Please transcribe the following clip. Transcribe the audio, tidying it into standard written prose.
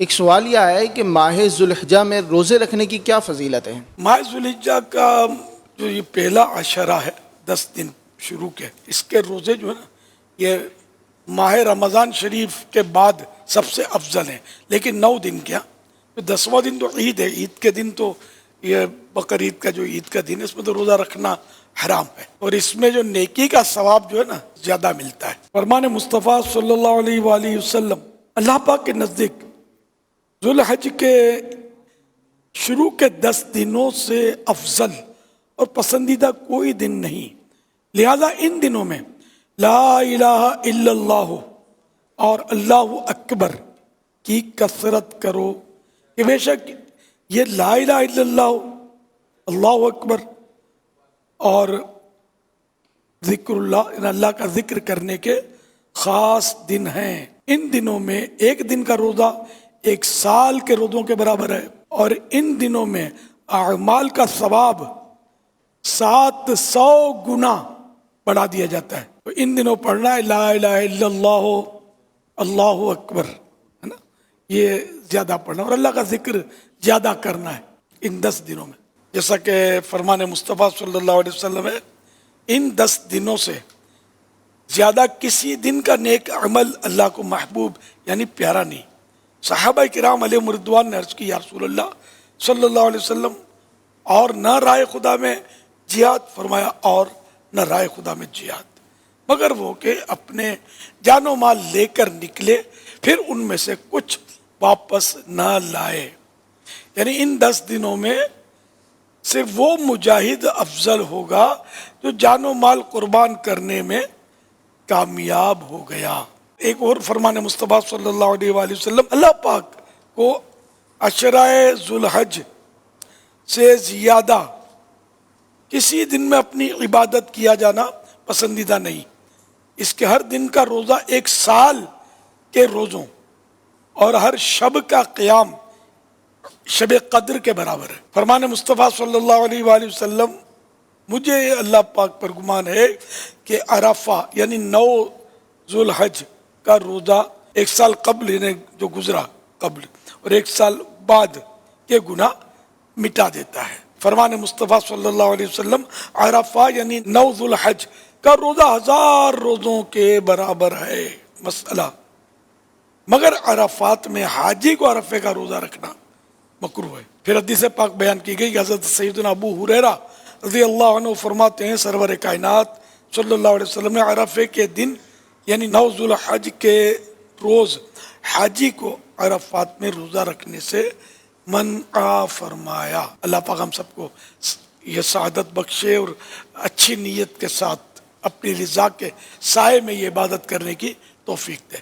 ایک سوال یہ آیا ہے کہ ماہ ذوالحجہ میں روزے رکھنے کی کیا فضیلت ہے؟ ماہ ذوالحجہ کا جو یہ پہلا عشرہ ہے 10 دن شروع کے، اس کے روزے جو ہے نا یہ ماہ رمضان شریف کے بعد سب سے افضل ہیں، لیکن 9 دن کیا، 10واں دن تو عید ہے، عید کے دن تو یہ بقرعید کا جو عید کا دن ہے اس میں تو روزہ رکھنا حرام ہے، اور اس میں جو نیکی کا ثواب جو ہے نا زیادہ ملتا ہے۔ فرمان مصطفیٰ صلی اللہ علیہ وآلہ وسلم، اللہ پاک کے نزدیک ذوالحج کے شروع کے 10 دنوں سے افضل اور پسندیدہ کوئی دن نہیں، لہذا ان دنوں میں لا الہ الا اللہ اور اللہ اکبر کی کثرت کرو، کہ بے شک یہ لا الہ الا اللہ، اللہ اکبر اور ذکر اللہ، اللہ کا ذکر کرنے کے خاص دن ہیں۔ ان دنوں میں ایک دن کا روزہ 1 سال کے روزوں کے برابر ہے، اور ان دنوں میں اعمال کا ثواب 700 گنا بڑھا دیا جاتا ہے۔ تو ان دنوں پڑھنا ہے لا الہ الا اللہ، اللہ اکبر، ہے نا، یہ زیادہ پڑھنا اور اللہ کا ذکر زیادہ کرنا ہے ان 10 دنوں میں، جیسا کہ فرمان مصطفیٰ صلی اللہ علیہ وسلم ہے، ان 10 دنوں سے زیادہ کسی دن کا نیک عمل اللہ کو محبوب یعنی پیارا نہیں۔ صحابہ کرام علیہ رضوان نے عرض کی، یا رسول اللہ صلی اللہ علیہ وسلم، اور نہ رائے خدا میں جہاد؟ فرمایا اور نہ رائے خدا میں جہاد، مگر وہ کہ اپنے جان و مال لے کر نکلے پھر ان میں سے کچھ واپس نہ لائے۔ یعنی ان 10 دنوں میں صرف وہ مجاہد افضل ہوگا جو جان و مال قربان کرنے میں کامیاب ہو گیا۔ ایک اور فرمان مصطفیٰ صلی اللہ علیہ وآلہ وسلم، اللہ پاک کو عشرہ ذوالحج سے زیادہ کسی دن میں اپنی عبادت کیا جانا پسندیدہ نہیں، اس کے ہر دن کا روزہ 1 سال کے روزوں اور ہر شب کا قیام شب قدر کے برابر ہے۔ فرمان مصطفیٰ صلی اللہ علیہ وآلہ وسلم، مجھے اللہ پاک پر گمان ہے کہ عرفہ یعنی 9 ذوالحج کا روزہ 1 سال قبل یعنی جو گزرا قبل اور 1 سال بعد کے گناہ مٹا دیتا ہے۔ فرمان مصطفیٰ صلی اللہ علیہ وسلم، عرفہ یعنی 9 ذوالحج کا روزہ 1000 روزوں کے برابر ہے۔ مسئلہ، مگر عرفات میں حاجی کو عرفے کا روزہ رکھنا مکروہ ہے۔ پھر حدیث پاک بیان کی گئی کہ حضرت سیدنا ابو ہریرہ رضی اللہ عنہ فرماتے ہیں، سرور کائنات صلی اللہ علیہ وسلم نے عرفے کے دن یعنی 9 ذوالحج کے روز حاجی کو عرفات میں روزہ رکھنے سے منع فرمایا۔ اللہ پاک ہم سب کو یہ سعادت بخشے اور اچھی نیت کے ساتھ اپنی رضا کے سائے میں یہ عبادت کرنے کی توفیق دے۔